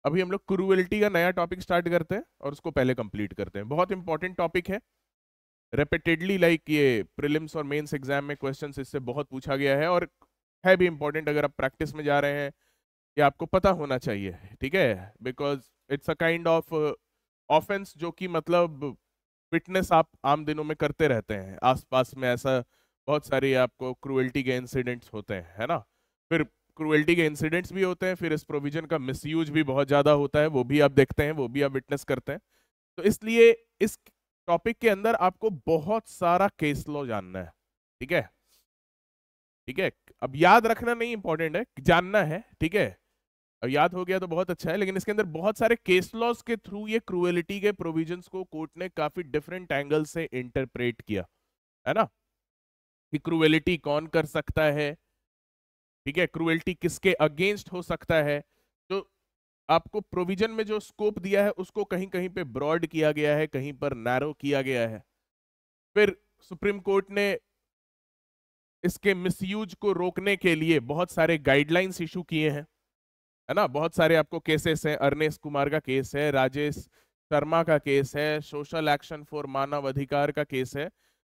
अभी हम लोग क्रूएलिटी का नया टॉपिक स्टार्ट करते हैं और उसको पहले कंप्लीट करते हैं। बहुत इंपॉर्टेंट टॉपिक है, रेपिटेडली लाइक ये प्रीलिम्स और मेंस एग्जाम में क्वेश्चंस इससे बहुत पूछा गया है, और है भी इंपॉर्टेंट अगर आप प्रैक्टिस में जा रहे हैं। ये आपको पता होना चाहिए, ठीक है, because it's a kind of offence जो कि मतलब फिटनेस आप आम दिनों में करते रहते हैं, आसपास में ऐसा बहुत सारे आपको क्रूएल्टी के इंसिडेंट्स होते हैं, है ना। फिर क्रूएल्टी के इंसिडेंट्स भी होते हैं, फिर इस प्रोविजन का मिसयूज भी बहुत ज्यादा होता है, वो भी आप देखते हैं, वो भी आप विटनेस करते हैं। तो इसलिए इस टॉपिक के अंदर आपको बहुत सारा केस लॉ जानना है, ठीक है। ठीक है, अब याद रखना नहीं इंपॉर्टेंट है, जानना है, ठीक है। अब याद हो गया तो बहुत अच्छा है, लेकिन इसके अंदर बहुत सारे केस लॉज के थ्रू ये क्रूएलिटी के प्रोविजंस को कोर्ट ने काफी डिफरेंट एंगल से इंटरप्रेट किया, है ना, कि क्रूएलिटी कौन कर सकता है, ठीक है, क्रूएल्टी किसके अगेंस्ट हो सकता है। तो आपको प्रोविजन में जो स्कोप दिया है उसको कहीं कहीं पे ब्रॉड किया गया है, कहीं पर नैरो किया गया है। फिर सुप्रीम कोर्ट ने इसके मिसयूज को रोकने के लिए बहुत सारे गाइडलाइंस इशू किए हैं, है ना। बहुत सारे आपको केसेस हैं, अर्नेस कुमार का केस है, राजेश शर्मा का केस है, सोशल एक्शन फॉर मानव अधिकार का केस है।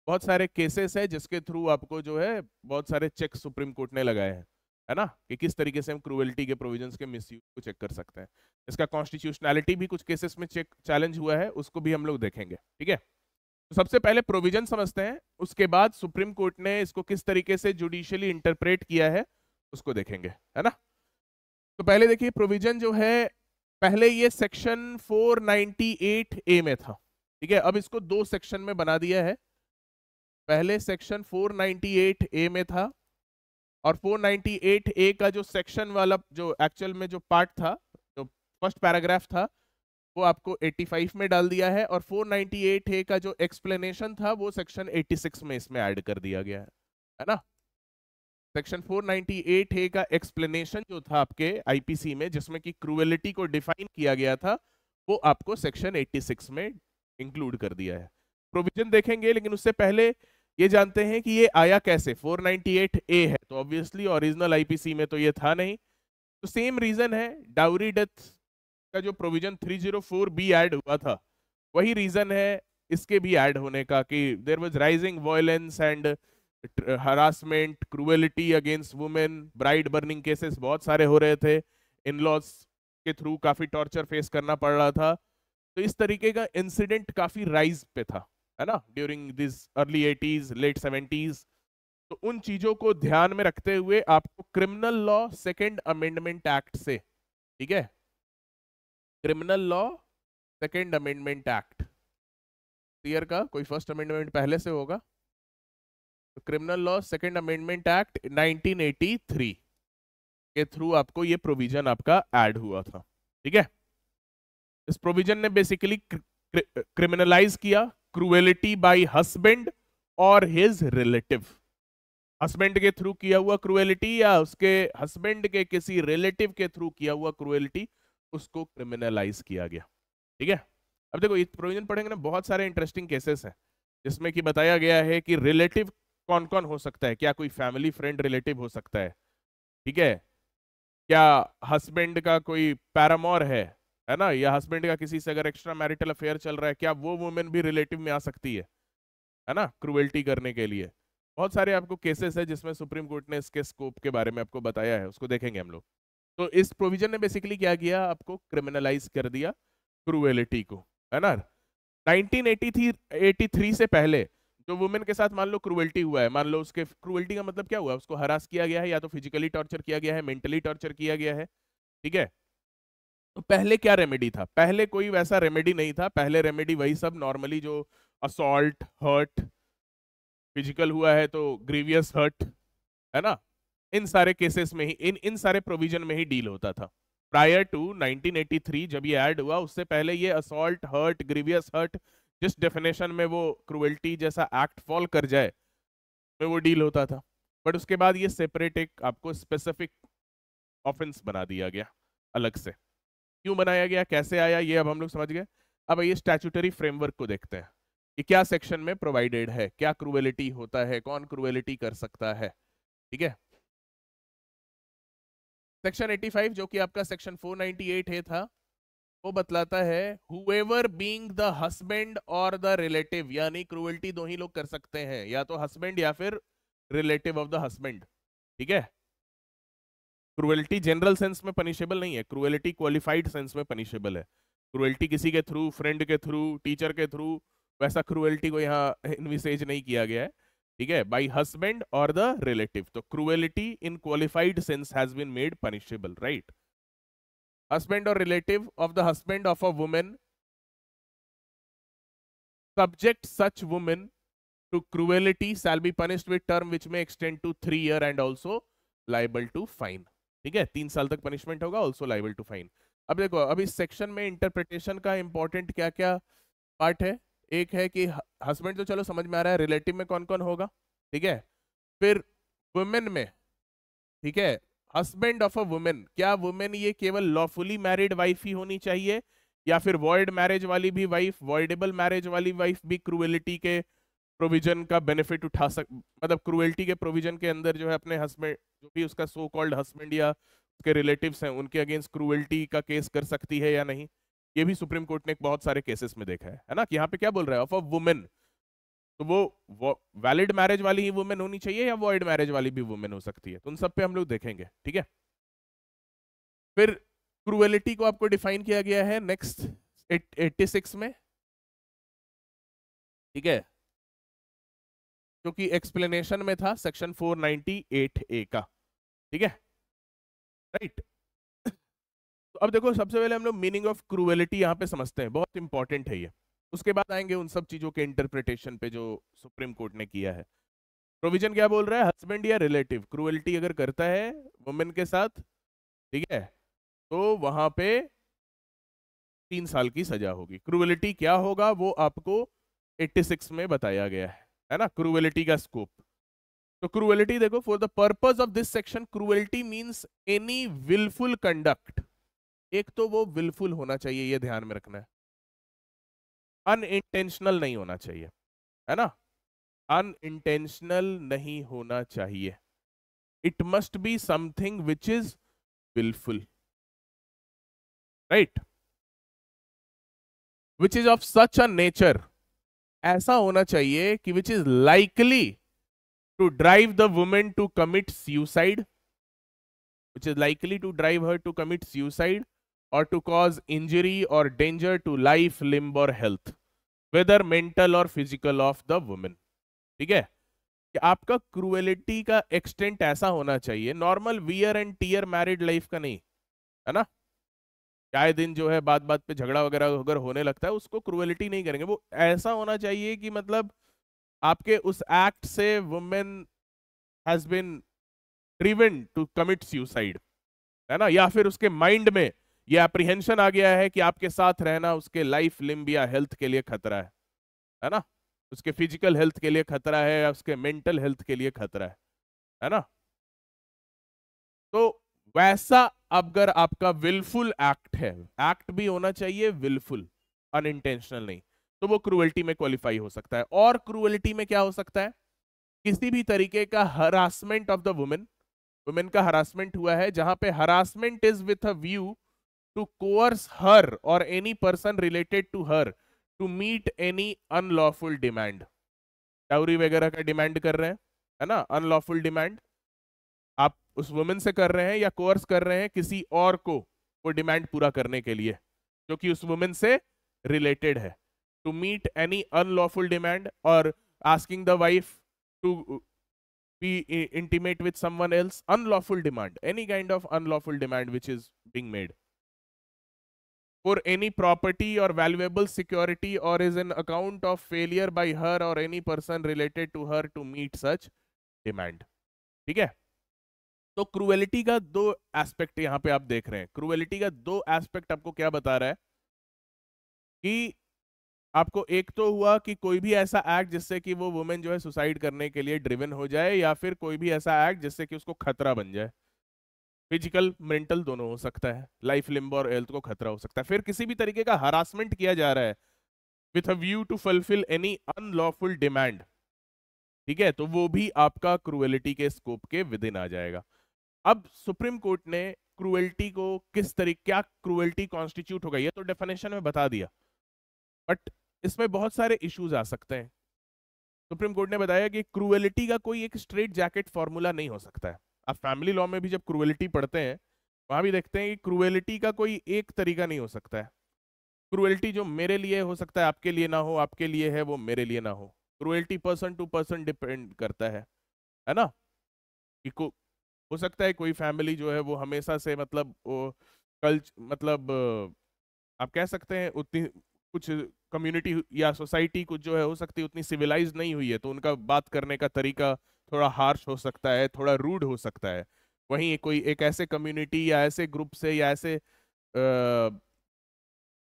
बहुत सारे केसेस है जिसके थ्रू आपको जो है बहुत सारे चेक सुप्रीम कोर्ट ने लगाए हैं, है ना, कि किस तरीके से हम क्रूएल्टी के प्रोविजंस के मिसयूज को चेक कर सकते हैं। इसका कॉन्स्टिट्यूशनैलिटी भी कुछ केसेस में चेक चैलेंज हुआ है, उसको भी हम लोग देखेंगे, ठीक है। तो सबसे पहले प्रोविजन समझते हैं, उसके बाद सुप्रीम कोर्ट ने इसको किस तरीके से जुडिशियली इंटरप्रेट किया है उसको देखेंगे, है ना। तो पहले देखिए प्रोविजन जो है, पहले ये सेक्शन 498 ए में था, ठीक है, अब इसको दो सेक्शन में बना दिया है। पहले सेक्शन 498 ए में था, और 498 ए का जो सेक्शन वाला जो एक्चुअल में जो पार्ट था, जो फर्स्ट पैराग्राफ था, वो आपको 85 में डाल दिया है, और 498 ए का जो एक्सप्लेनेशन था वो सेक्शन 86 में इसमें ऐड कर दिया गया है ना। सेक्शन 498 ए का एक्सप्लेनेशन जो था आपके आईपीसी में, जिसमें कि क्रूएलिटी को डिफाइन किया गया था, वो आपको सेक्शन 86 में इंक्लूड कर दिया है। प्रोविजन देखेंगे, लेकिन उससे पहले ये जानते हैं कि ये आया कैसे। 498 ए है तो ऑब्वियसली ओरिजिनल आईपीसी में तो ये था नहीं, तो सेम रीजन है, डाउरी डेथ का जो प्रोविजन 304 बी ऐड हुआ था, वही रीजन है इसके भी ऐड होने का, कि there was rising violence and harassment, cruelty against women, bride burning cases बहुत सारे हो रहे थे, इन लॉज के थ्रू काफी टॉर्चर फेस करना पड़ रहा था। तो इस तरीके का इंसिडेंट काफी राइज पे था, है ना, during this early 80s late 70s। तो उन चीजों को ध्यान में रखते हुए आपको criminal law second amendment act से, ठीक है, criminal law second amendment act year का, कोई फर्स्ट अमेंडमेंट पहले से होगा, तो criminal law second amendment act 1983 के थ्रू आपको ये प्रोविजन आपका ऐड हुआ था, ठीक है। इस प्रोविजन ने बेसिकली क्रिमिनलाइज किया क्रूएलिटी बाय हस्बैंड और हिज रिलेटिव। हस्बैंड के थ्रू किया हुआ क्रूएलिटी या उसके हस्बैंड के किसी रिलेटिव के थ्रू किया हुआ क्रूएलिटी, उसको क्रिमिनलाइज किया गया, ठीक है। अब देखो ये प्रोविजन पढ़ेंगे ना, बहुत सारे इंटरेस्टिंग केसेस हैं जिसमें कि बताया गया है कि रिलेटिव कौन कौन हो सकता है, क्या कोई फैमिली फ्रेंड रिलेटिव हो सकता है, ठीक है, क्या हस्बैंड का कोई पैरामोर है ना, या हस्बैंड का किसी से अगर एक्स्ट्रा मैरिटल अफेयर चल रहा है, क्या वो वुमेन भी रिलेटिव में आ सकती है ना, क्रूएल्टी करने के लिए। बहुत सारे आपको केसेस है जिसमें सुप्रीम कोर्ट ने इसके स्कोप के बारे में आपको बताया है, उसको देखेंगे हम लोग। तो इस प्रोविजन ने बेसिकली क्या किया, आपको क्रिमिनलाइज कर दिया क्रूएलिटी को, है ना। 1983 से पहले जो वुमेन के साथ मान लो क्रूएल्टी हुआ है, मान लो उसके क्रूएल्टी का मतलब क्या हुआ, उसको हरास किया गया है, या तो फिजिकली टॉर्चर किया गया है, मेंटली टॉर्चर किया गया है, ठीक है। तो पहले क्या रेमेडी था, पहले कोई वैसा रेमेडी नहीं था, पहले रेमेडी वही सब नॉर्मली जो असॉल्ट, हर्ट, फिजिकल हुआ है तो ग्रीवियस हर्ट, है ना, इन सारे केसेस में ही, इन इन सारे प्रोविजन में ही डील होता था। प्रायर टू 1983 जब ये ऐड हुआ, उससे पहले ये असॉल्ट, हर्ट, ग्रीवियस हर्ट, जिस डेफिनेशन में वो क्रुएल्टी जैसा एक्ट फॉल कर जाए में वो डील होता था। बट उसके बाद ये सेपरेट एक आपको स्पेसिफिक ऑफेंस बना दिया गया अलग से। क्यों बनाया गया, कैसे आया, ये अब हम लोग समझ गए। अब ये स्टैट्यूटरी फ्रेमवर्क को देखते हैं कि क्या सेक्शन में प्रोवाइडेड है, क्या क्रूएलिटी होता है, कौन क्रूएलिटी कर सकता है, ठीक है। सेक्शन 85 जो कि आपका सेक्शन 498 है था, वो बतलाता है whoever being the husband or the relative, यानी क्रूएल्टी दो ही लोग कर सकते हैं, या तो हस्बैंड या फिर रिलेटिव ऑफ द हस्बैंड। ठीक है, क्रूएल्टी जनरल सेंस में पनिशेबल नहीं है, क्रूएल्टी क्वालिफाइड सेंस में पनिशेबल है। क्रूएल्टी किसी के थ्रू, फ्रेंड के थ्रू, टीचर के थ्रू, वैसा क्रूएल्टी को यहाँ इनविसेज नहीं किया गया है। ठीक है, बाई हस्बैंड और द रिलेटिव, तो cruelty in qualified sense has been made punishable, right. Husband और relative of the husband of a women subject such woman to cruelty shall be punished with term which may extend to 3 years and also liable to fine। ठीक है, 3 साल तक punishment होगा, also liable to fine। अब देखो, अब इस section में इंटरप्रिटेशन का इंपॉर्टेंट क्या क्या पार्ट है। एक है कि हस्बैंड तो चलो समझ में आ रहा है, रिलेटिव में कौन कौन होगा। ठीक है, फिर वुमेन में, ठीक है, हस्बैंड ऑफ अ वुमेन, क्या वुमेन ये केवल लॉफुली मैरिड वाइफ ही होनी चाहिए, या फिर वॉइड मैरिज वाली भी वाइफ, वॉइडेबल मैरिज वाली वाइफ भी क्रूएलिटी के प्रोविजन का बेनिफिट उठा मतलब क्रूएलिटी के प्रोविजन के अंदर जो है अपने हस्बैंड, जो भी उसका सो कॉल्ड हस्बैंड या उसके रिलेटिव्स हैं, उनके अगेंस्ट क्रूएलिटी का केस कर सकती है या नहीं। ये भी सुप्रीम कोर्ट ने बहुत सारे केसेस में देखा है ना, कि यहाँ पे क्या बोल रहा है, ऑफ अ वुमेन, तो वो वैलिड मैरिज वाली ही वुमेन होनी चाहिए या वॉइड मैरिज वाली भी वुमेन हो सकती है, तो उन सब पे हम लोग देखेंगे। ठीक है, फिर क्रूएलिटी को आपको डिफाइन किया गया है नेक्स्ट 86 में। ठीक है, जो कि एक्सप्लेनेशन में था सेक्शन 498A का। ठीक है, राइट। तो अब देखो, सबसे पहले हम लोग मीनिंग ऑफ क्रूएलिटी यहाँ पे समझते हैं, बहुत इंपॉर्टेंट है ये। उसके बाद आएंगे उन सब चीजों के इंटरप्रिटेशन पे जो सुप्रीम कोर्ट ने किया है। प्रोविजन क्या बोल रहा है, हस्बैंड या रिलेटिव क्रूएलिटी अगर करता है वुमेन के साथ, ठीक है, तो वहां पे 3 साल की सजा होगी। क्रूएलिटी क्या होगा वो आपको 86 में बताया गया है ना, क्रूएलिटी का स्कोप। तो क्रूएलिटी देखो, for the purpose of this section cruelty means any wilful conduct. एक तो वो विलफुल होना चाहिए, ये ध्यान में रखना है, अनइंटेंशनल नहीं होना चाहिए, है ना, अनइंटेंशनल नहीं होना चाहिए। It must be something which is wilful, right, which is of such a nature, ऐसा होना चाहिए कि which is likely to drive the women to commit suicide, which is likely to drive her to commit suicide or to cause injury or danger to life, limb or health, whether mental or physical of the woman। ठीक है, कि आपका cruelty का extent ऐसा होना चाहिए, normal wear and tear married life का नहीं, है ना। आए दिन जो है बात बात पे झगड़ा वगैरह अगर होने लगता है, उसको क्रूएलिटी नहीं करेंगे। वो ऐसा होना चाहिए कि मतलब आपके उस एक्ट से women has been driven to commit suicide, है ना, या फिर उसके माइंड में ये एप्रीहेंशन आ गया है कि आपके साथ रहना उसके लाइफ, लिम्ब या हेल्थ के लिए खतरा है ना, उसके फिजिकल हेल्थ के लिए खतरा है या उसके मेंटल हेल्थ के लिए खतरा है ना। तो वैसा अगर आपका विलफुल एक्ट है, एक्ट भी होना चाहिए विलफुल, अनइंटेंशनल नहीं, तो वो क्रूएल्टी में क्वालिफाई हो सकता है। और क्रूएल्टी में क्या हो सकता है, किसी भी तरीके का harassment of the women, women का हरासमेंट हुआ है, जहां पे harassment is with a view to coerce her or any person related to her to meet any unlawful demand। Dowry वगैरह का डिमांड कर रहे हैं, है ना, अनलॉफुल डिमांड आप उस वुमेन से कर रहे हैं या कोर्स कर रहे हैं किसी और को वो डिमांड पूरा करने के लिए जो कि उस वुमेन से रिलेटेड है। To meet any unlawful demand और asking the wife to be intimate with someone else, unlawful demand, any kind of unlawful demand which is being made for any property or valuable security or is an account of failure by her or any person related to her to meet such demand। ठीक है, तो cruelty का दो aspect यहां पे आप देख रहे हैं। क्रूएलिटी का दो एस्पेक्ट आपको क्या बता रहा है कि आपको एक तो हुआ कि कोई भी ऐसा एक्ट जिससे कि वो वुमेन जो है सुसाइड करने के लिए ड्रिवन हो जाए, या फिर कोई भी ऐसा एक्ट जिससे कि उसको खतरा बन जाए, फिजिकल मेंटल दोनों हो सकता है, लाइफ, लिम्ब और हेल्थ को खतरा हो सकता है। फिर किसी भी तरीके का हरासमेंट किया जा रहा है with a view to fulfil any unlawful demand, ठीक है, तो वो भी आपका क्रूएलिटी के स्कोप के विद इन आ जाएगा। अब सुप्रीम कोर्ट ने क्रूएल्टी को किस तरीके, क्या क्रूएल्टी कॉन्स्टिट्यूट होगा, ये तो डेफिनेशन में बता दिया, बट इसमें बहुत सारे इश्यूज आ सकते हैं। सुप्रीम कोर्ट ने बताया कि क्रूएलिटी का कोई एक स्ट्रेट जैकेट फॉर्मूला नहीं हो सकता है। आप फैमिली लॉ में भी जब क्रूएलिटी पढ़ते हैं वहां भी देखते हैं कि क्रूएलिटी का कोई एक तरीका नहीं हो सकता है। क्रूएलिटी जो मेरे लिए हो सकता है आपके लिए ना हो, आपके लिए है वो मेरे लिए ना हो। Cruelty person to person depend करता है ना। कि हो सकता है कोई फैमिली जो है वो हमेशा से मतलब वो मतलब आप कह सकते हैं उतनी कुछ कम्युनिटी या सोसाइटी कुछ जो है हो सकती है उतनी सिविलाइज नहीं हुई है, तो उनका बात करने का तरीका थोड़ा हार्श हो सकता है, थोड़ा रूड हो सकता है। वहीं कोई एक ऐसे कम्युनिटी या ऐसे ग्रुप से या ऐसे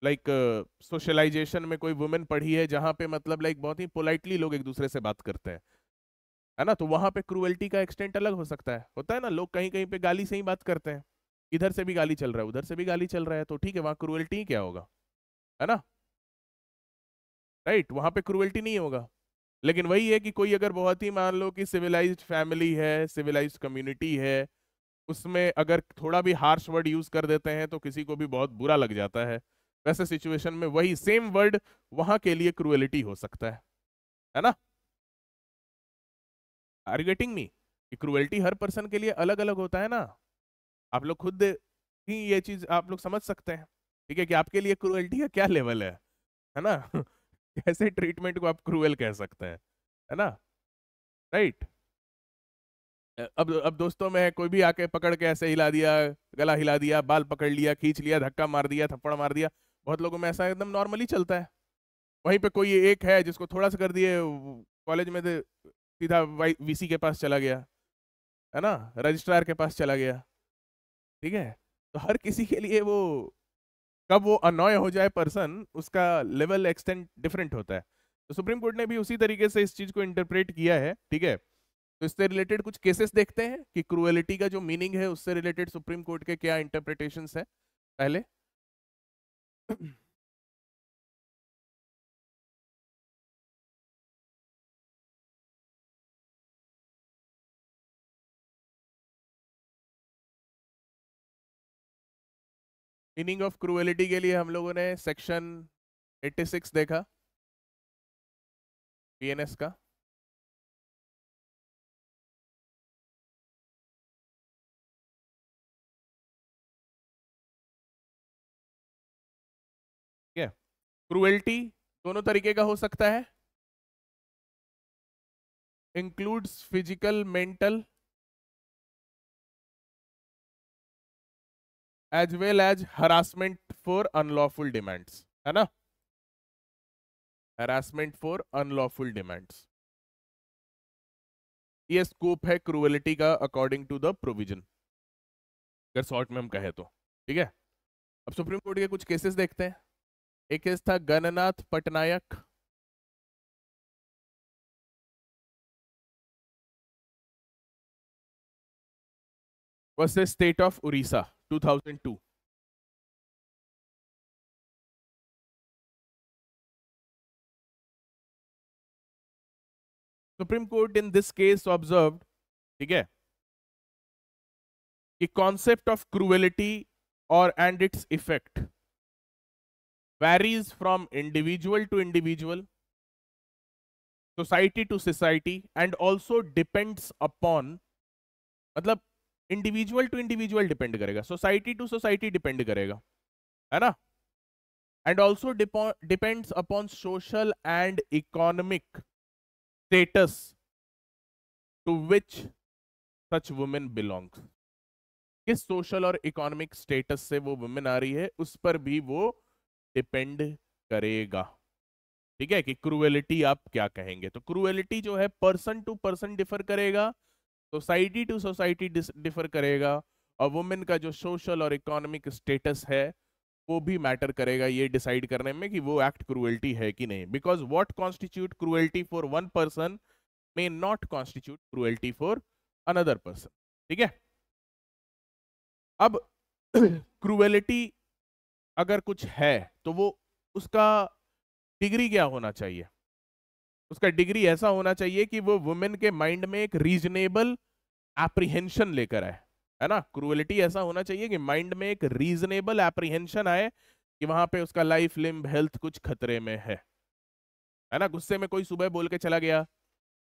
लाइक सोशलाइजेशन में कोई वुमेन पढ़ी है जहां पे मतलब लाइक बहुत ही पोलाइटली लोग एक दूसरे से बात करते हैं, है ना, तो वहां पे क्रूएल्टी का एक्सटेंट अलग हो सकता है। होता है ना, लोग कहीं कहीं पे गाली से ही बात करते हैं, इधर से भी गाली चल रहा है उधर से भी गाली चल रहा है, तो ठीक है वहां क्रूएल्टी क्या होगा, है ना, राइट, वहां पे क्रूएल्टी नहीं होगा। लेकिन वही है कि कोई अगर बहुत ही मान लो कि सिविलाइज्ड फैमिली है, सिविलाइज्ड कम्युनिटी है, उसमें अगर थोड़ा भी हार्श वर्ड यूज कर देते हैं तो किसी को भी बहुत बुरा लग जाता है। वैसे सिचुएशन में वही सेम वर्ड वहां के लिए क्रूएलिटी हो सकता है ना। Are you getting me? कि क्रूएलिटी हर पर्सन के लिए अलग अलग होता है ना। आप लोग खुद ही ये चीज आप लोग समझ सकते हैं, ठीक है, कि आपके लिए क्रूएलिटी का क्या लेवल है ना कैसे ट्रीटमेंट को आप क्रूएल कह सकते हैं, है ना, राइट। अब दोस्तों में कोई भी आके पकड़ के ऐसे हिला दिया, गला हिला दिया, बाल पकड़ लिया, खींच लिया, धक्का मार दिया, थप्पड़ मार दिया, बहुत लोगों में ऐसा एकदम नॉर्मली चलता है। वहीं पे कोई एक है जिसको थोड़ा सा कर दिए, कॉलेज में सीधा वीसी के पास चला गया, है ना, रजिस्ट्रार के पास चला गया, ठीक है। तो हर किसी के लिए वो कब वो अनॉय हो जाए पर्सन, उसका लेवल एक्सटेंट डिफरेंट होता है। तो सुप्रीम कोर्ट ने भी उसी तरीके से इस चीज को इंटरप्रेट किया है, ठीक है। तो इससे रिलेटेड कुछ केसेस देखते हैं कि क्रूएलिटी का जो मीनिंग है उससे रिलेटेड सुप्रीम कोर्ट के क्या इंटरप्रिटेशंस है पहले। मीनिंग ऑफ क्रूएलिटी के लिए हम लोगों ने सेक्शन 86 देखा पीएनएस का। ठीक है, क्रूएलिटी दोनों तरीके का हो सकता है, includes physical, mental, as well as harassment for unlawful demands, है ना, हरासमेंट फॉर अनलॉफुल डिमांड्स, ये स्कोप है क्रूएलिटी का अकॉर्डिंग टू द प्रोविजन, अगर शॉर्ट में हम कहे तो, ठीक है। अब सुप्रीम कोर्ट के कुछ केसेस देखते हैं। एक केस था Gananath Pattanaik versus state of Orissa 2002। Supreme court in this case observed, ठीक है, कि कॉन्सेप्ट ऑफ क्रूएलिटी और and its effect varies from individual to individual, society to society, and also depends upon, मतलब इंडिविजुअल टू इंडिविजुअल डिपेंड करेगा, society to society depend करेगा, है ना, and also depends upon social and economic status to which such women belongs. किस social और economic status से वो women आ रही है उस पर भी वो डिपेंड करेगा, ठीक है, कि क्रूएलिटी आप क्या कहेंगे। तो क्रूएलिटी जो है पर्सन टू पर्सन डिफर करेगा, सोसाइटी टू सोसाइटी डिफर करेगा, और वुमेन का जो सोशल और इकोनॉमिक स्टेटस है वो भी मैटर करेगा ये डिसाइड करने में कि वो एक्ट क्रूएलिटी है कि नहीं। Because what constitute cruelty for one person may not constitute cruelty for another person, ठीक है। अब क्रूएलिटी अगर कुछ है तो वो उसका डिग्री क्या होना चाहिए, उसका डिग्री ऐसा होना चाहिए कि वो वुमेन के माइंड में एक रीजनेबल एप्रीहेंशन लेकर आए, है ना। क्रूएलिटी ऐसा होना चाहिए कि माइंड में एक रीजनेबल एप्रीहेंशन आए कि वहां पे उसका लाइफ, लिम्ब, हेल्थ कुछ खतरे में है ना। गुस्से में कोई सुबह बोल के चला गया,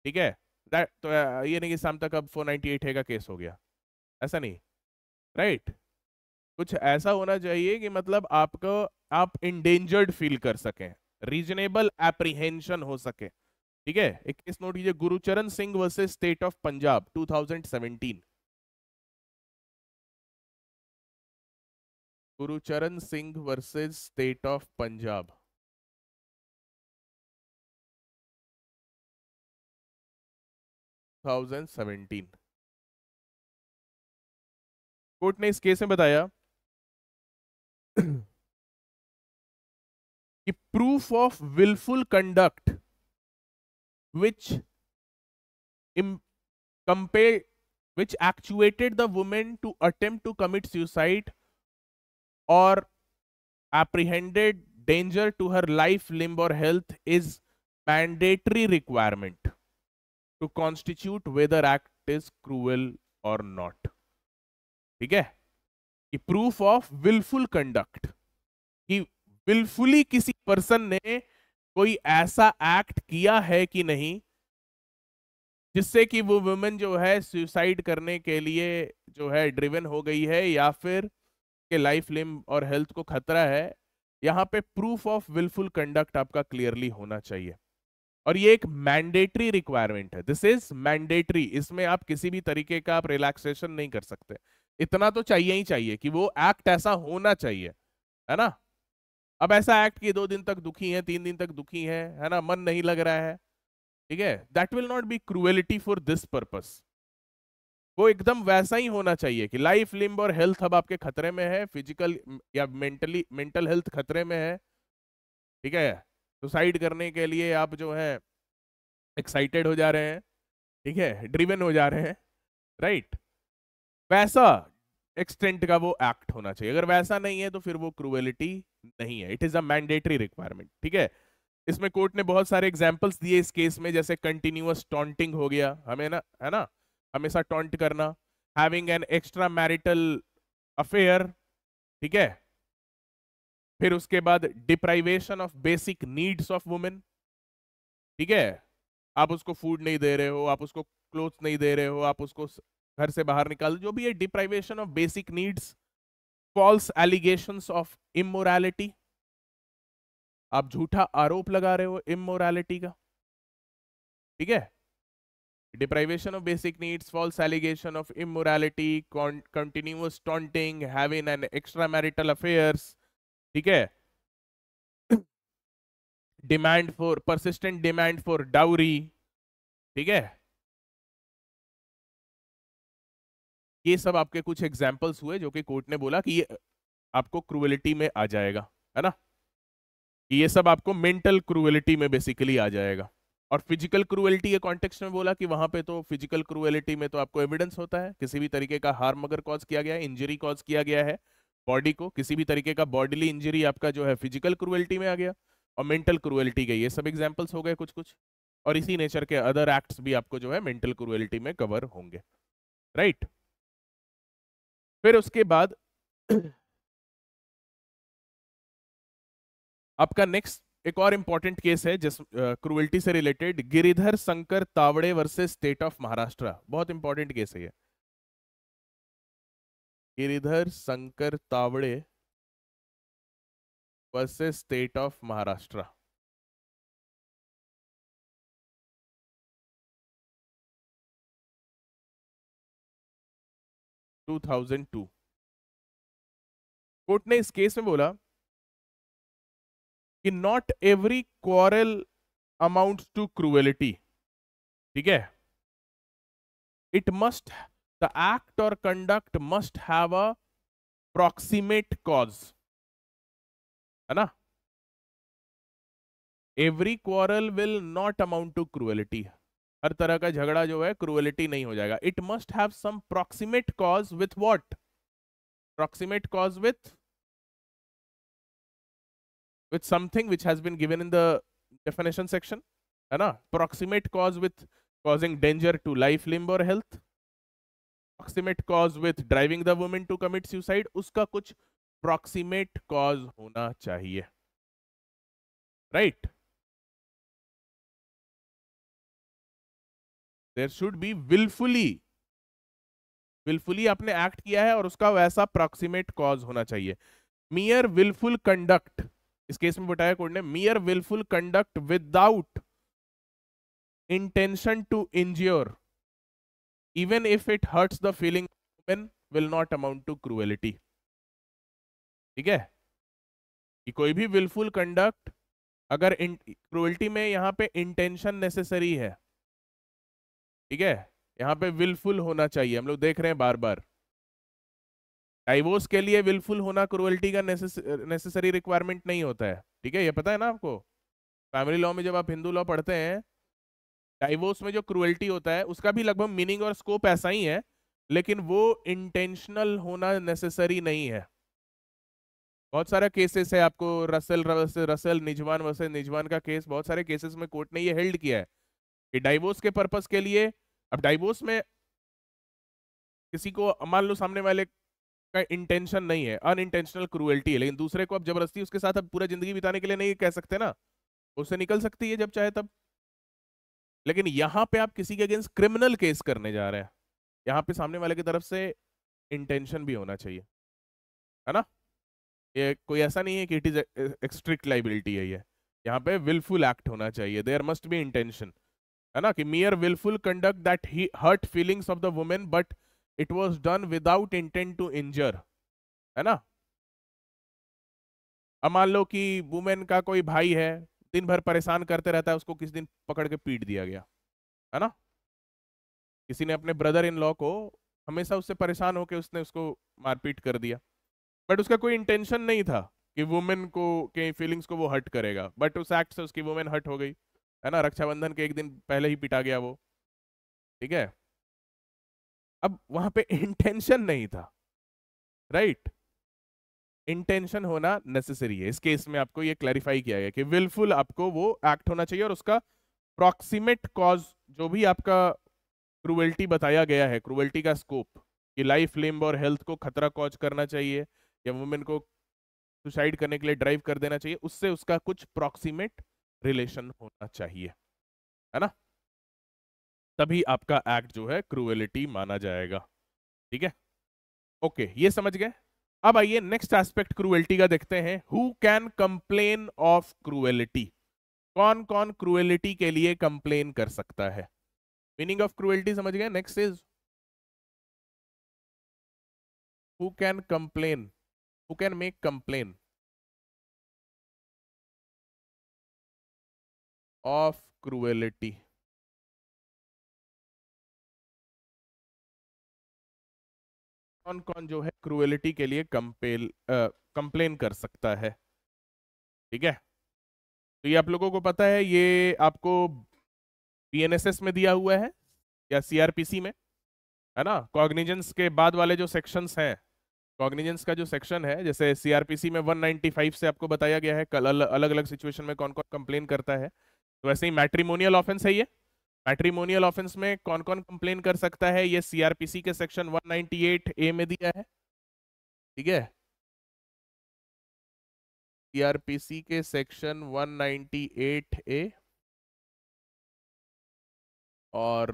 ठीक है, तो ये नहीं कि शाम तक अब 498 है का केस हो गया, ऐसा नहीं, राइट। कुछ ऐसा होना चाहिए कि मतलब आपको, आप इंडेंजर्ड फील कर सकें, रीजनेबल एप्रीहेंशन हो सके, ठीक है। एक केस नोट कीजिए, Gurucharan Singh versus state of Punjab 2017। Gurucharan Singh versus state of Punjab 2017। Court ने इस केस में बताया कि proof of wilful conduct which compelled, which actuated the woman to attempt to commit suicide or apprehended danger to her life, limb or health is mandatory requirement to constitute whether act is cruel or not, ठीक है। कि proof of wilful conduct, कि wilfully किसी person ने कोई ऐसा act किया है कि नहीं जिससे कि वो वुमेन जो है सुसाइड करने के लिए जो है ड्रिवन हो गई है, या फिर के लाइफ, लिम्ब और हेल्थ को खतरा है। यहाँ पे प्रूफ ऑफ विलफुल कंडक्ट आपका क्लियरली होना चाहिए, और ये एक मैंडेटरी रिक्वायरमेंट है। दिस इज मैंडेटरी, इसमें आप किसी भी तरीके का आप रिलैक्सेशन नहीं कर सकते। इतना तो चाहिए ही चाहिए कि वो एक्ट ऐसा होना चाहिए, है ना। अब ऐसा एक्ट कि 2 दिन तक दुखी है, 3 दिन तक दुखी है ना, मन नहीं लग रहा है, ठीक है, that will not be cruelty for this purpose. वो एकदम वैसा ही होना चाहिए कि लाइफ, लिम्ब और हेल्थ अब आपके खतरे में है, फिजिकल या मेंटल हेल्थ खतरे में है, ठीक है। सुसाइड करने के लिए आप जो है एक्साइटेड हो जा रहे हैं, ठीक है, ड्रिवन हो जा रहे हैं, राइट। वैसा एक्सटेंट का वो एक्ट होना चाहिए। अगर वैसा नहीं है तो फिर वो क्रूएलिटी नहीं है, it is a mandatory requirement, ठीक है। इसमें कोर्ट ने बहुत सारे एग्जांपल्स दिए इस केस में, जैसे कंटिन्यूअस टॉन्टिंग हो गया, हमें ना, है ना, हमेशा टॉन्ट करना, having an extra marital affair, ठीक है। फिर उसके बाद deprivation of basic needs of women, ठीक है। आप उसको फूड नहीं दे रहे हो, आप उसको क्लोथ नहीं दे रहे हो, आप उसको घर से बाहर निकाल, जो भी है deprivation of basic needs. False allegations of immorality, आप झूठा आरोप लगा रहे हो इमोरालिटी का, ठीक है। deprivation of basic needs, false allegation of immorality, continuous taunting, having an extramarital affairs, ठीक है। Demand for, persistent demand for dowry, ठीक है। ये सब आपके कुछ एग्जांपल्स हुए जो कि कोर्ट ने बोला कि ये आपको क्रूएलिटी में आ जाएगा, है ना। ये सब आपको मेंटल क्रूएलिटी में बेसिकली आ जाएगा। और फिजिकल क्रूएलिटी के कॉन्टेक्स्ट में बोला कि वहां पे तो फिजिकल क्रूएलिटी में तो आपको एविडेंस होता है, किसी भी तरीके का हार्म अगर कॉज किया गया है, इंजरी कॉज किया गया है बॉडी को, किसी भी तरीके का बॉडीली इंजरी आपका जो है फिजिकल क्रूएलिटी में आ गया। और मेंटल क्रूएलिटी के ये सब एग्जाम्पल्स हो गए कुछ कुछ, और इसी नेचर के अदर एक्ट्स भी आपको जो है मेंटल क्रूएलिटी में कवर होंगे, राइट। फिर उसके बाद आपका नेक्स्ट एक और इंपॉर्टेंट केस है जिस क्रूएल्टी से related, Girdhar Shankar Tawade versus state of Maharashtra. बहुत इंपॉर्टेंट केस है ये, Girdhar Shankar Tawade versus state of Maharashtra. Two 2002। Court ने इस केस में बोला कि not every quarrel amounts to cruelty, ठीक है। इट मस्ट, द एक्ट और conduct must have a proximate cause, है ना। Every quarrel will not amount to cruelty, हर तरह का झगड़ा जो है क्रूएलिटी नहीं हो जाएगा। It must have some proximate cause with what, proximate cause with something which has been given in the definition section, है ना। proximate cause with causing danger to life, limb or health, proximate cause with driving the women to commit suicide, उसका कुछ proximate cause होना चाहिए, right. There should be wilfully, wilfully आपने act किया है और उसका वैसा प्रॉक्सिमेट कॉज होना चाहिए। मियर विलफुल कंडक्ट, इस केस में बताया कोर्ट ने, mere wilful conduct without intention to injure even if it hurts the feeling women will not amount to cruelty. ठीक है, कि कोई भी विलफुल कंडक्ट, अगर क्रूएलिटी में यहां पे इंटेंशन नेसेसरी है, ठीक है, यहां पे विलफुल होना चाहिए, हम लोग देख रहे हैं बार बार। डाइवोर्स के लिए विलफुल होना क्रूएलिटी का नेसेसरी रिक्वायरमेंट नहीं होता है, ठीक है, ये पता है ना आपको। फैमिली लॉ में जब आप हिंदू लॉ पढ़ते हैं, डाइवोर्स में जो क्रूएलिटी होता है उसका भी लगभग मीनिंग और स्कोप ऐसा ही है, लेकिन वो इंटेंशनल होना नेसेसरी नहीं है। बहुत सारा केसेस है, आपको रसल रसल निजवान वर्सेस निजवान का केस, बहुत सारे केसेस में कोर्ट ने ये हेल्ड किया है कि डाइवोर्स के पर्पस के लिए, अब डाइवोर्स में किसी को मान लो सामने वाले का इंटेंशन नहीं है, अनइंटेंशनल क्रूएल्टी है, लेकिन दूसरे को अब जबरदस्ती उसके साथ अब पूरा जिंदगी बिताने के लिए नहीं कह सकते ना, उससे निकल सकती है जब चाहे तब। लेकिन यहां पे आप किसी के अगेंस्ट क्रिमिनल केस करने जा रहे हैं, यहाँ पे सामने वाले की तरफ से इंटेंशन भी होना चाहिए, है ना। ये कोई ऐसा नहीं है कि इट इज स्ट्रिक्ट लाइबिलिटी है, ये यहाँ पे विलफुल एक्ट होना चाहिए, देयर मस्ट बी इंटेंशन, है ना, कि mere wilful conduct that he hurt feelings of the women but it was done without intent to injure, है ना। अब मान लो कि वुमेन का कोई भाई है, दिन भर परेशान करते रहता है, उसको किसी दिन पकड़ के पीट दिया गया, है ना। किसी ने अपने ब्रदर इन लॉ को हमेशा उससे परेशान होकर उसने उसको मारपीट कर दिया, बट उसका कोई इंटेंशन नहीं था कि वुमेन को के फीलिंग्स को वो हर्ट करेगा, बट उस एक्ट से उसकी वुमेन हर्ट हो गई, है ना। रक्षाबंधन के एक दिन पहले ही पिटा गया वो, ठीक है। अब वहां पे इंटेंशन नहीं था, राइट। इंटेंशन होना नेसेसरी है, इस केस में आपको ये क्लैरिफाई किया गया कि विलफुल आपको वो एक्ट होना चाहिए, और उसका प्रॉक्सिमेट कॉज जो भी आपका क्रूएल्टी बताया गया है, क्रूएल्टी का स्कोप कि लाइफ, लिम्ब और हेल्थ को खतरा कॉज करना चाहिए या वुमेन को सुसाइड करने के लिए ड्राइव कर देना चाहिए, उससे उसका कुछ प्रॉक्सिमेट रिलेशन होना चाहिए, है ना, तभी आपका एक्ट जो है क्रूएलिटी माना जाएगा। ठीक है, ओके, ये समझ गए। अब आइए नेक्स्ट एस्पेक्ट क्रूएलिटी का देखते हैं, who can complain of cruelty, कौन कौन क्रूएलिटी के लिए कंप्लेन कर सकता है। मीनिंग ऑफ क्रूएलिटी समझ गए। Next is who can complain, who can make complain of cruelty. कौन कौन जो है क्रूएलिटी के लिए कंप्लेन कर सकता है। ठीक है, तो ये आप लोगों को पता है, ये आपको बीएनएसएस में दिया हुआ है या सीआरपीसी में, है ना। कॉग्निजेंस के बाद वाले जो सेक्शंस हैं, कॉग्निजेंस का जो सेक्शन है, जैसे सीआरपीसी में 195 से आपको बताया गया है कल अलग अलग सिचुएशन में कौन कौन कंप्लेन करता है, तो वैसे ही मैट्रिमोनियल ऑफेंस है ये। मैट्रिमोनियल ऑफेंस में कौन कौन कंप्लेन कर सकता है, ये सीआरपीसी के सेक्शन 198A में दिया है। ठीक है, सीआरपीसी के सेक्शन 198A और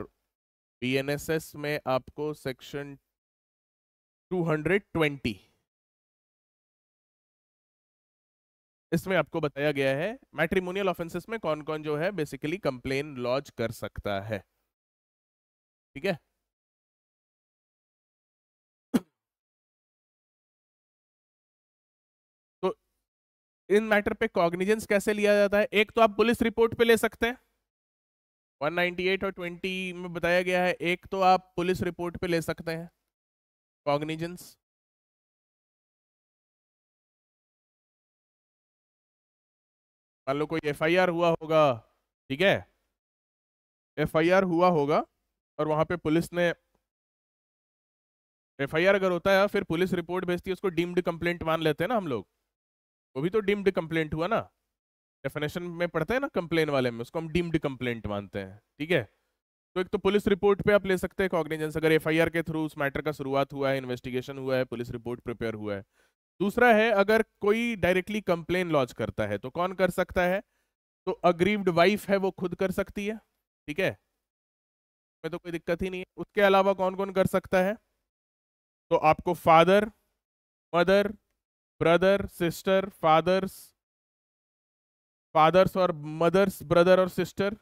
बीएनएसएस में आपको सेक्शन 220, इसमें आपको बताया गया है मैट्रिमोनियल ऑफेंसेस में कौन कौन जो है बेसिकली कंप्लेन लॉन्च कर सकता है। ठीक है, तो इन मैटर पे कॉग्निजेंस कैसे लिया जाता है, एक तो आप पुलिस रिपोर्ट पे ले सकते हैं, 198 और 20 में बताया गया है, एक तो आप पुलिस रिपोर्ट पे ले सकते हैं कॉग्निजेंस। मान लो कोई एफआईआर हुआ होगा, ठीक है, एफआईआर हुआ होगा और वहां पे पुलिस ने, एफआईआर अगर होता है फिर पुलिस रिपोर्ट भेजती है, उसको डीम्ड कंप्लेंट मान लेते हैं ना हम लोग, वो भी तो डीम्ड कंप्लेंट हुआ ना, डेफिनेशन में पढ़ते हैं ना कंप्लेन वाले में, उसको हम डीम्ड कंप्लेंट मानते हैं। ठीक है, तो एक तो पुलिस रिपोर्ट पे आप ले सकते हैं कॉग्निजेंस, अगर एफआईआर के थ्रू उस मैटर का शुरुआत हुआ है, इन्वेस्टिगेशन हुआ है, पुलिस रिपोर्ट प्रिपेयर हुआ है। दूसरा है अगर कोई डायरेक्टली कंप्लेन लॉन्च करता है तो कौन कर सकता है, तो अग्रीव्ड वाइफ है वो खुद कर सकती है, ठीक है, में तो कोई दिक्कत ही नहीं है। उसके अलावा कौन कौन कर सकता है, तो आपको father, mother, brother, sister, fathers और मदर्स, ब्रदर और सिस्टर,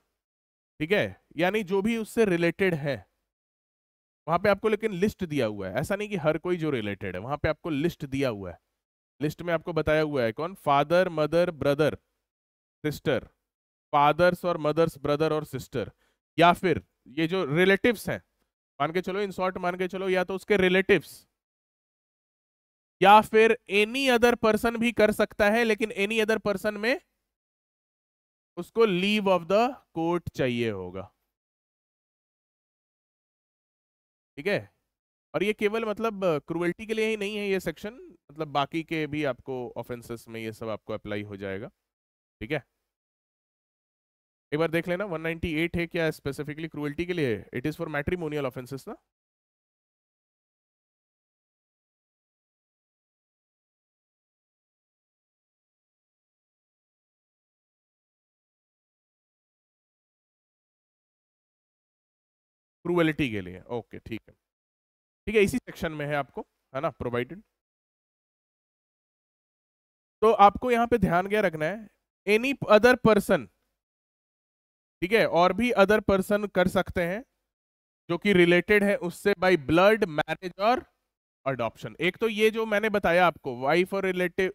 ठीक है, यानी जो भी उससे रिलेटेड है। वहां पे आपको लेकिन लिस्ट दिया हुआ है, ऐसा नहीं कि हर कोई जो रिलेटेड है, वहां पे आपको लिस्ट दिया हुआ है। लिस्ट में आपको बताया हुआ है कौन, father, mother, brother, sister, fathers और मदर्स, ब्रदर और सिस्टर, या फिर ये जो रिलेटिव्स हैं, मान के चलो इन शॉर्ट मान के चलो, या तो उसके रिलेटिव्स या फिर एनी अदर पर्सन भी कर सकता है, लेकिन एनी अदर पर्सन में उसको लीव ऑफ द कोर्ट चाहिए होगा, ठीक है। और ये केवल मतलब क्रुएल्टी के लिए ही नहीं है ये सेक्शन, मतलब बाकी के भी आपको ऑफेंसेस में ये सब आपको अप्लाई हो जाएगा, ठीक है। एक बार देख लेना 198 है क्या स्पेसिफिकली क्रुएल्टी के लिए, it is for matrimonial offences ना। क्रुएलिटी के लिए, ओके ठीक है, ठीक है, इसी सेक्शन में है आपको, है ना, प्रोवाइडेड। तो आपको यहाँ पे ध्यान क्या रखना है, एनी अदर पर्सन, ठीक है, और भी अदर पर्सन कर सकते हैं जो कि रिलेटेड है उससे बाय ब्लड, मैरिज और अडॉप्शन। एक तो ये जो मैंने बताया आपको, वाइफ और रिलेटिव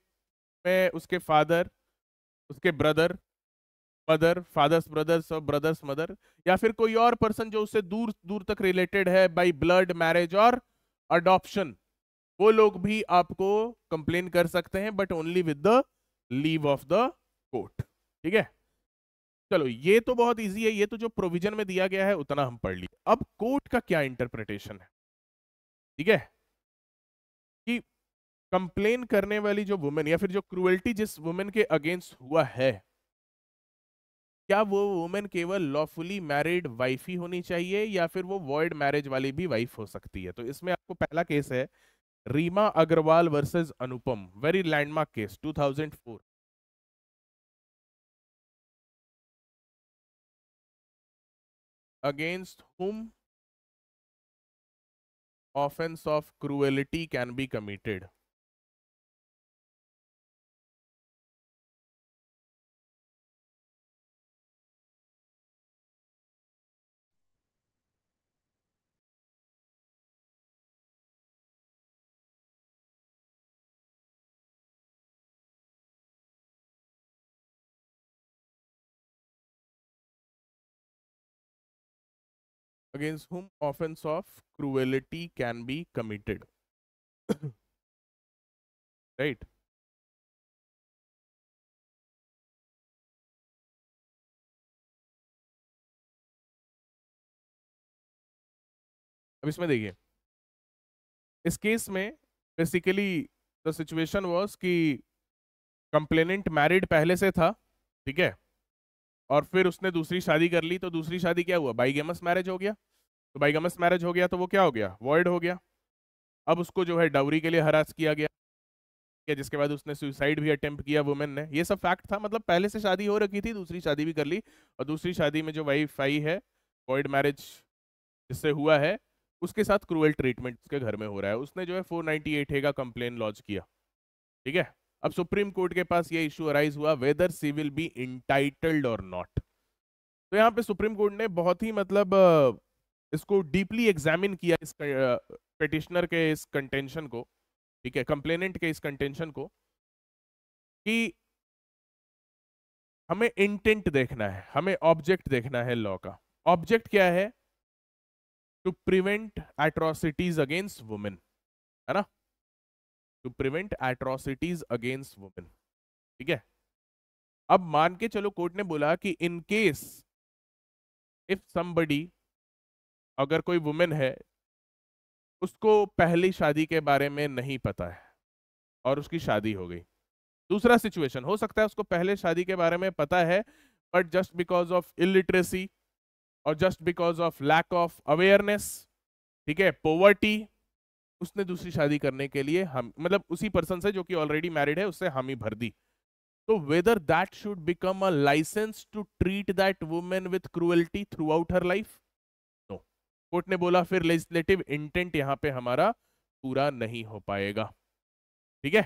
में उसके फादर, उसके ब्रदर, मदर, फादर्स ब्रदर्स और ब्रदर्स मदर, या फिर कोई और पर्सन जो उससे दूर दूर तक रिलेटेड है बाय ब्लड, मैरिज और अडॉप्शन, वो लोग भी आपको कंप्लेन कर सकते हैं, but only with the leave of the court, ठीक है। चलो ये तो बहुत इजी है, ये तो जो प्रोविजन में दिया गया है उतना हम पढ़ लिए। अब कोर्ट का क्या इंटरप्रिटेशन है, ठीक है, कि कंप्लेन करने वाली जो वुमेन या फिर जो क्रूएल्टी जिस वुमेन के अगेंस्ट हुआ है, क्या वो वुमेन केवल लॉफुली मैरिड वाइफ ही होनी चाहिए या फिर वो वॉइड मैरिज वाली भी वाइफ हो सकती है। तो इसमें आपको पहला केस है Reema Agarwal versus Anupam, very landmark case 2004। Against whom offense of cruelty can be committed। against whom offense of cruelty can be committed। Right. अब इसमें देखिए, इस केस में बेसिकली द सिचुएशन वाज कि कंप्लेनेंट मैरिड पहले से था, ठीक है, और फिर उसने दूसरी शादी कर ली, तो दूसरी शादी क्या हुआ, बाइगेमस मैरिज हो गया। तो बाइगेमस मैरिज हो गया तो वो क्या हो गया, वॉइड हो गया। अब उसको जो है डाउरी के लिए हरास किया गया, जिसके बाद उसने सुसाइड भी अटेम्प्ट किया वुमेन ने, ये सब फैक्ट था। मतलब पहले से शादी हो रखी थी, दूसरी शादी भी कर ली, और दूसरी शादी में जो वाइफ आई है, वॉइड मैरिज जिससे हुआ है, उसके साथ क्रूअल ट्रीटमेंट उसके घर में हो रहा है। उसने जो है 498 ए का कंप्लेन लॉन्च किया, ठीक है। अब सुप्रीम कोर्ट के पास ये इशू अराइज हुआ weather C will be entitled और नॉट। तो यहाँ पे सुप्रीम कोर्ट ने बहुत ही मतलब इसको डीपली एग्जामिन किया, इस पिटिशनर के इस कंटेंशन को, ठीक है, कंप्लेनेंट के इस कंटेंशन को, कि हमें इंटेंट देखना है, हमें ऑब्जेक्ट देखना है लॉ का। ऑब्जेक्ट क्या है, to prevent atrocities against women, है ना, to prevent atrocities against women, ठीक है। अब मान के चलो कोर्ट ने बोला कि इन केस इफ समबडी, अगर कोई वुमेन है उसको पहली शादी के बारे में नहीं पता है और उसकी शादी हो गई। दूसरा सिचुएशन हो सकता है उसको पहले शादी के बारे में पता है, but just because of illiteracy और just because of lack of awareness, ठीक है, पोवर्टी, उसने दूसरी शादी करने के लिए हम मतलब उसी पर्सन से जो कि ऑलरेडी मैरिड है उससे हामी भर दी। तो whether that should become a licence to treat that women with cruelty throughout her life? No. Court ने बोला फिर लेजिस्लेटिव इंटेंट यहां पे हमारा पूरा नहीं हो पाएगा। ठीक है,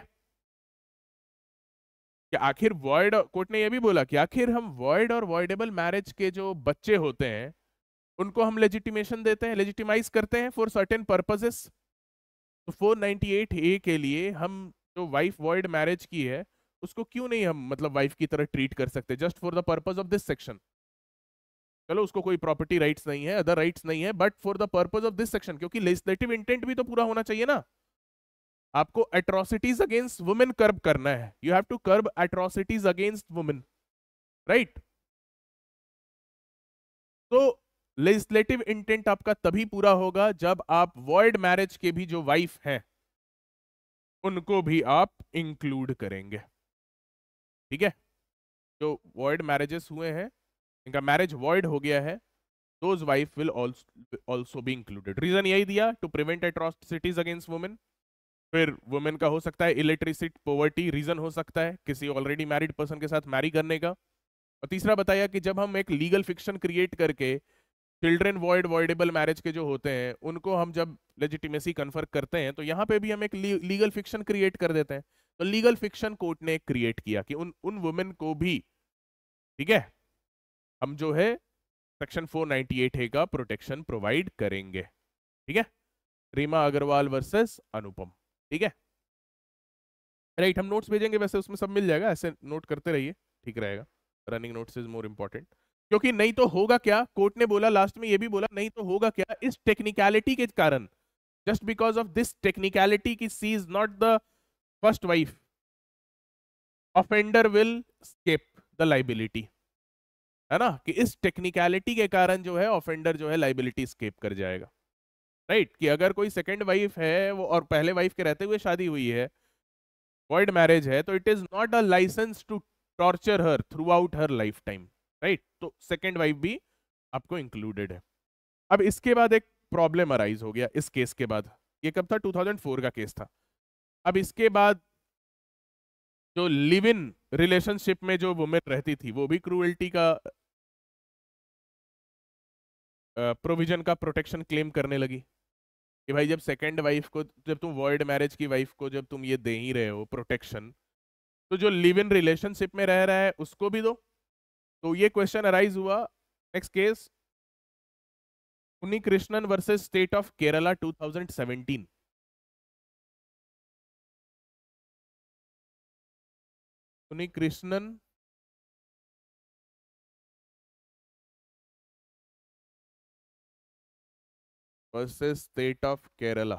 कि आखिर वॉइड, कोर्ट ने यह भी बोला कि आखिर हम वॉइड और वॉइडेबल मैरिज के जो बच्चे होते हैं उनको हम लेजिटिमेशन देते हैं, लेजिटिमाइज करते हैं फॉर सर्टेन पर्पसेस। तो 498A के लिए हम जो वाइफ वॉइड मैरिज की है उसको क्यों नहीं हम मतलब वाइफ की तरह ट्रीट कर सकते, just for the purpose of this section. चलो उसको कोई प्रॉपर्टी राइट्स नहीं है, अदर राइट्स नहीं है, but for the purpose of this section, क्योंकि लेजिस्लेटिव इंटेंट भी तो पूरा होना चाहिए ना। आपको एट्रोसिटीज अगेंस्ट वुमेन कर्ब करना है, you have to curb atrocities against women, right. तो लेजिस्लेटिव इंटेंट आपका तभी पूरा होगा जब आप वॉइड मैरिज के भी जो वाइफ हैं उनको भी आप इंक्लूड करेंगे। ठीक है, जो वॉइड मैरिजेस हुए हैं, इनका मैरिज वॉइड हो गया है, those wife will also be included. Reason यही दिया, to prevent atrocities against women. फिर वुमेन का हो सकता है इलिटरेसी पोवर्टी, रीजन हो सकता है किसी ऑलरेडी मैरिड पर्सन के साथ मैरी करने का। और तीसरा बताया कि जब हम एक लीगल फिक्शन क्रिएट करके चिल्ड्रन वॉइड वॉइडेबल मैरिज के जो होते हैं उनको हम जब लेजिटिमेसी कन्फर करते हैं तो यहाँ पे भी हम एक लीगल फिक्शन क्रिएट कर देते हैं। तो लीगल फिक्शन कोर्ट ने क्रिएट किया कि उन वुमेन को भी, ठीक है, हम जो है सेक्शन 498A का प्रोटेक्शन प्रोवाइड करेंगे। ठीक है, रीमा अग्रवाल वर्सेस अनुपम। ठीक है, राइट। हम नोट्स भेजेंगे वैसे, उसमें सब मिल जाएगा, ऐसे नोट करते रहिए, ठीक रहेगा। Running notes is more important, क्योंकि नहीं तो होगा क्या, कोर्ट ने बोला लास्ट में ये भी बोला, नहीं तो होगा क्या, इस टेक्निकलिटी के कारण, just because of this technicality की she is not the first wife, offender will escape the liability, है ना, कि इस टेक्निकलिटी के कारण जो है ऑफेंडर जो है लाइबिलिटी स्केप कर जाएगा, राइट। कि अगर कोई सेकंड वाइफ है वो और पहले वाइफ के रहते हुए शादी हुई है, वॉइड मैरिज है, तो it is not a licence to torture her throughout her lifetime, right. तो सेकंड वाइफ भी आपको इंक्लूडेड है। अब इसके बाद एक प्रॉब्लम अराइज हो गया इस केस के बाद, ये कब था, 2004 का केस था। अब इसके बाद जो लिव इन रिलेशनशिप में जो वुमेन रहती थी वो भी क्रूएल्टी का प्रोविजन का प्रोटेक्शन क्लेम करने लगी कि भाई जब सेकंड वाइफ को, जब तुम वॉइड मैरिज की वाइफ को जब तुम ये दे ही रहे हो प्रोटेक्शन, तो जो लिव इन रिलेशनशिप में रह रहा है उसको भी दो। तो ये क्वेश्चन अराइज हुआ। Next case, Unnikrishnan versus state of Kerala 2017। Unnikrishnan versus state of Kerala,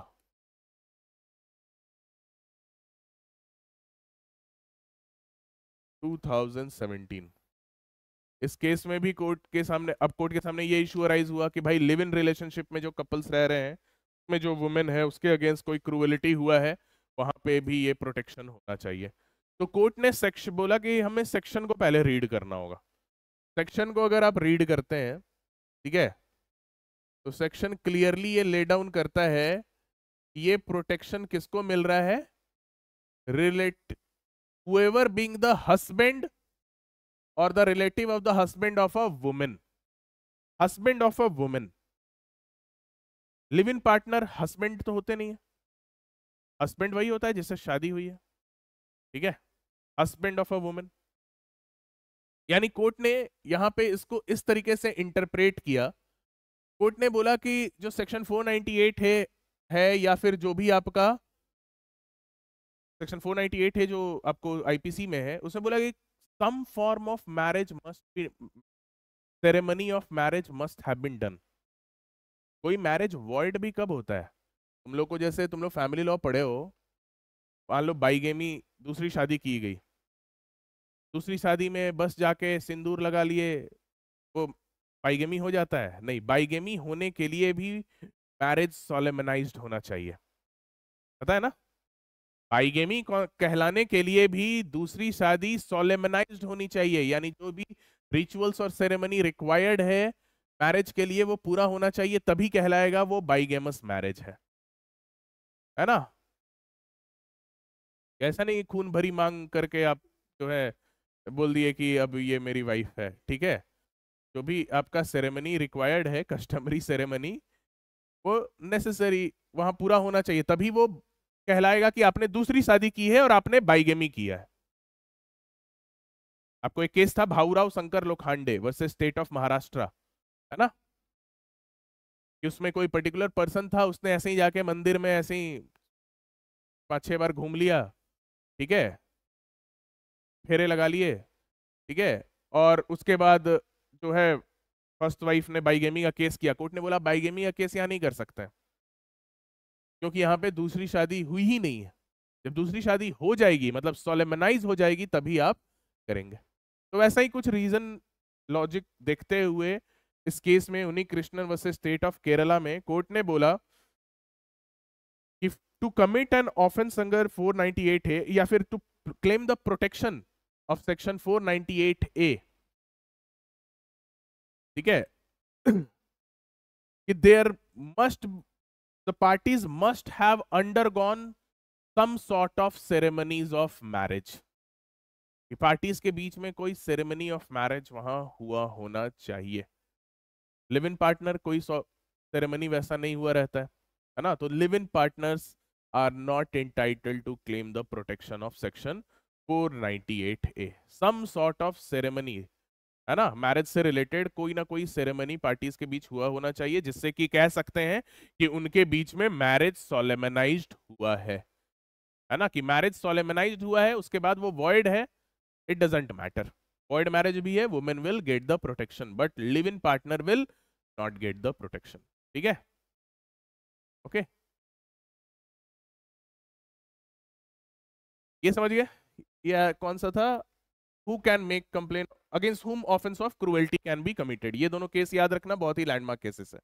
2017। इस केस में भी कोर्ट के सामने, अब कोर्ट के सामने ये इशू अराइज हुआ कि भाई लिव इन रिलेशनशिप में जो कपल्स रह रहे हैं उसमें जो वुमेन है उसके अगेंस्ट कोई क्रूएलिटी हुआ है, वहां पे भी ये प्रोटेक्शन होना चाहिए। तो कोर्ट ने सेक्शन बोला कि हमें सेक्शन को पहले रीड करना होगा। सेक्शन को अगर आप रीड करते हैं, ठीक है, तो सेक्शन क्लियरली ये ले डाउन करता है कि ये प्रोटेक्शन किसको मिल रहा है, relate whoever being the husband or the relative of the husband of a woman, husband of a woman। Live in partner husband तो होते नहीं है, हस्बैंड वही होता है जिससे शादी हुई है, ठीक है, हस्बैंड ऑफ अ वुमन। यानी कोर्ट ने यहां पे इसको इस तरीके से इंटरप्रेट किया, कोर्ट ने बोला कि जो सेक्शन 498 है या फिर जो भी आपका सेक्शन 498 है जो आपको आईपीसी में है, उसने बोला कि some form of marriage must be, ceremony of marriage must have been done. कोई मैरिज वॉइड भी कब होता है, तुम लोग को, जैसे तुम लोग फैमिली लॉ पढ़े हो, मान लो बाईगेमी, दूसरी शादी की गई, दूसरी शादी में बस जाके सिंदूर लगा लिए वो बाईगेमी हो जाता है? नहीं, बाईगेमी होने के लिए भी मैरिज सोलेमनाइज्ड होना चाहिए, पता है ना। बाईगेमी कहलाने के लिए भी दूसरी शादी सोलेमनाइज्ड होनी चाहिए, यानी जो भी रिचुअल्स और सेरेमनी रिक्वायर्ड है मैरिज के लिए वो पूरा होना चाहिए, तभी कहलाएगा वो बाइगेमस मैरिज है ना। ऐसा नहीं खून भरी मांग करके आप जो है बोल दिए कि अब ये मेरी वाइफ है, ठीक है। जो भी आपका सेरेमनी रिक्वायर्ड है, कस्टमरी सेरेमनी, वो नेसेसरी वहां पूरा होना चाहिए, तभी वो कहलाएगा कि आपने दूसरी शादी की है और आपने बाइगेमी किया है। आपको एक केस था Bhaurao Shankar Lokhande versus state of Maharashtra, है ना, कि उसमें कोई पर्टिकुलर पर्सन था, उसने ऐसे ही जाके मंदिर में ऐसे ही 5-6 बार घूम लिया, ठीक है, फेरे लगा लिए, ठीक है, और उसके बाद जो है फर्स्ट वाइफ ने बाइगेमी का केस किया। कोर्ट ने बोला बाइगेमी का केस यहाँ नहीं कर सकते, क्योंकि यहाँ पे दूसरी शादी हुई ही नहीं है। जब दूसरी शादी हो जाएगी, मतलब सोलेमनाइज हो जाएगी, तभी आप करेंगे। तो वैसा ही कुछ रीजन लॉजिक देखते हुए इस केस में उन्हीं Krishnan versus state of Kerala में कोर्ट ने बोला कि to commit an offence under 498 है या फिर to claim the protection of section 498 A, ठीक है, कि there must the parties must have undergone some sort of ceremonies of marriage, कि पार्टीज के बीच में कोई सेरेमनी ऑफ मैरिज वहां हुआ होना चाहिए। लिव इन पार्टनर कोई सेरेमनी वैसा नहीं हुआ रहता है ना, तो live in partners are not entitled to claim the protection of section 498 A. Some sort of ceremony, है ना, मैरिज से रिलेटेड कोई ना कोई सेरेमनी पार्टीज के बीच हुआ होना चाहिए, जिससे कि कह सकते हैं कि उनके बीच में मैरिज सोलेमनाइज्ड हुआ है ना, कि मैरिज सोलेमनाइज्ड हुआ है, उसके बाद वो वॉइड है, it doesn't matter. Void marriage भी है, women will get the protection, but live in partner will not get the protection, ठीक है, ओके। ये समझ गए? ये कौन सा था, who can make complain against हुम offence of cruelty can be committed, ये दोनों केस याद रखना, बहुत ही लैंडमार्क केसेस है।